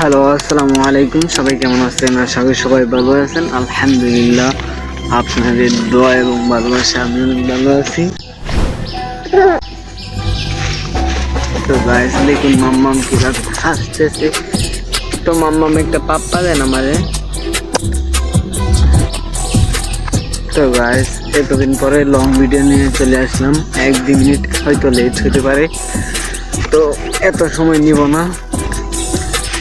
Hello, আসসালামু আলাইকুম। সবাই কেমন আছেন? আশা করি সবাই ভালো আছেন। আলহামদুলিল্লাহ, আপনাদের দোয়া এবং ভালোবাসা আমি অনেক ভালো আছি। তো গাইস দেখুন মাম্মাম কিভাবে হাসতেছে। তো মাম্মাম একটা পাপ্পা দেন আমারে। তো গাইস এতদিন পরে লং ভিডিও নিয়ে চলে আসলাম। 1-2 মিনিট হয়তো লেট হতে পারে, তো এত সময় নিব না।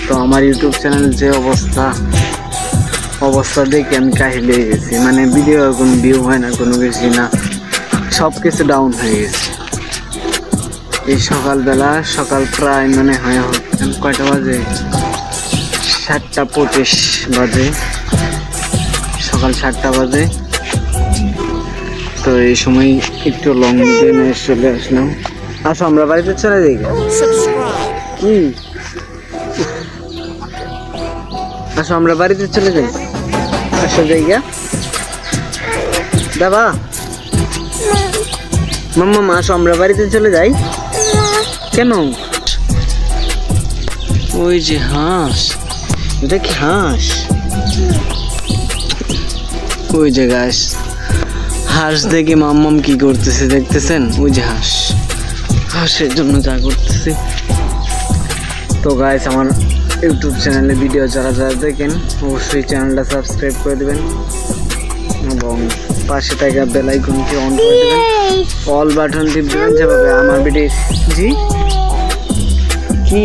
তো আমার ইউটিউব চ্যানেল যে অবস্থা দেখে আমি কাহিল হয়ে গেছি। মানে ভিডিও কোনো ভিউ হয় না, কোনো কিছু না, সব কিছু ডাউন হয়ে গেছে। এই সকাল প্রায় মানে হয় কয়টা বাজে, 7:25 বাজে, সকাল 7টা বাজে। তো এই সময় একটু লং ভিডিও নিয়ে চলে আসলাম। আসো আমরা বাড়িতে চলে যাই। কি আসো আমরা বাড়িতে চলে যাই। আসো জায়গা দাবা মাম্মা, আসো আমরা বাড়িতে চলে যাই। কেন? ওই যে হাঁস, এটা কি হাঁস? ওই যে গাছ হাঁস দেখে মাম্মাম কি করতেছে দেখতেছেন? ওই যে হাঁসের জন্য যা করতেছে। তো গাইস আমার ইউটিউব চ্যানেলে ভিডিও যারা দেখেন অবশ্যই চ্যানেলটা সাবস্ক্রাইব করে দেবেন এবং পাশে থাকা বেল আইকনটি অন করে দেবেন, অল বাটন টিপ দেবেন, যেভাবে আমার ভিডিও জি কি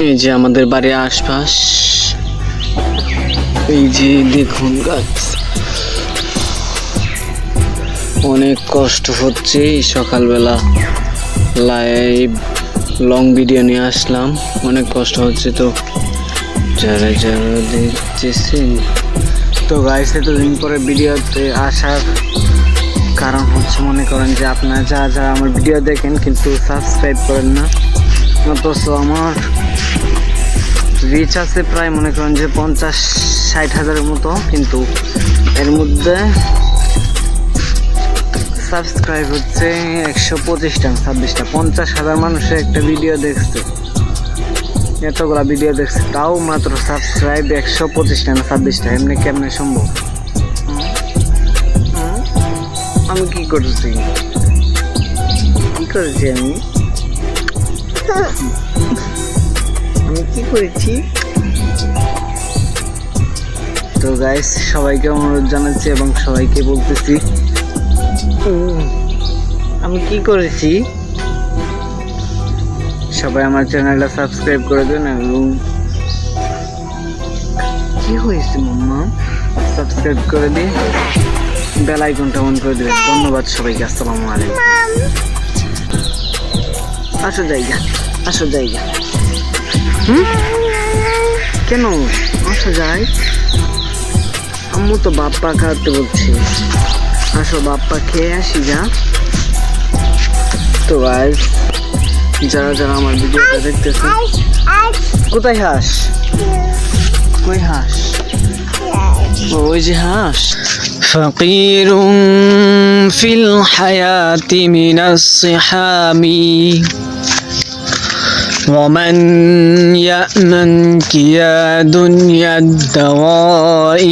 এই যে আমাদের বাড়ির আশপাশ, এই যে দেখুন গাছ, অনেক কষ্ট হচ্ছে। সকালবেলা লাইভ লং ভিডিও নিয়ে আসলাম, অনেক কষ্ট হচ্ছে। তো যারা দেখতেছেন, তো গাইস এতদিন পরে ভিডিওতে আসার কারণ হচ্ছে মনে করেন যে আপনারা যারা আমার ভিডিও দেখেন কিন্তু সাবস্ক্রাইব করেন না। অথচ আমার রিচ আছে প্রায় মনে করেন যে 50-60 হাজারের মতো, কিন্তু এর মধ্যে সাবস্ক্রাইব হচ্ছে 125টা 26টা। 50,000 মানুষের একটা ভিডিও দেখছে, এতগুলা ভিডিও দেখছে, তাও মাত্র সাবস্ক্রাইব 125টা 26টা। এমনি কেমনে সম্ভব? আমি কি করেছি আমি কি করেছি? তো গাইস সবাইকে অনুরোধ জানাচ্ছি এবং সবাইকে বলতেছি আমি কি করেছি। সবাই আমার চ্যানেলটা সাবস্ক্রাইব করে দেন এবং কি হয়েছে মাম্মা সাবস্ক্রাইব করে দিয়ে বেল আইকনটা অন করে দেবেন। ধন্যবাদ সবাইকে। আসসালামু আলাইকুম। আসো জায়গা কেন আসো যাই? আম্মু তো বাপ্পা খাওয়াতে বলছি, আসো বাপ্পা খেয়ে আসি যা। তো গাইস যারা আমার ভিডিওটা দেখতেছেন, কোথায় হাঁস? কই হাঁস? ওই যে হাঁস। فقير في الحياة من الصحام ومن يأمنك يا دنيا الدواء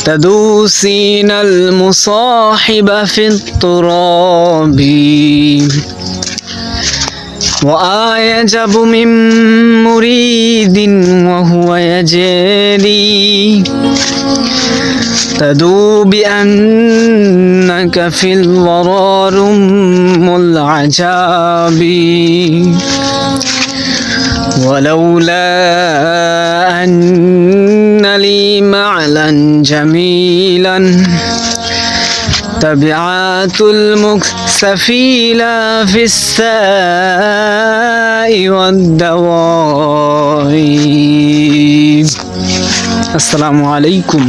تدوسين المصاحب في التراب وأعجب من مريد وهو يجري تدو بأنك في الورى رم العجاب ولولا أن لي معلا جميلا تبعات المكسفين في الساء والدواء. السلام عليكم.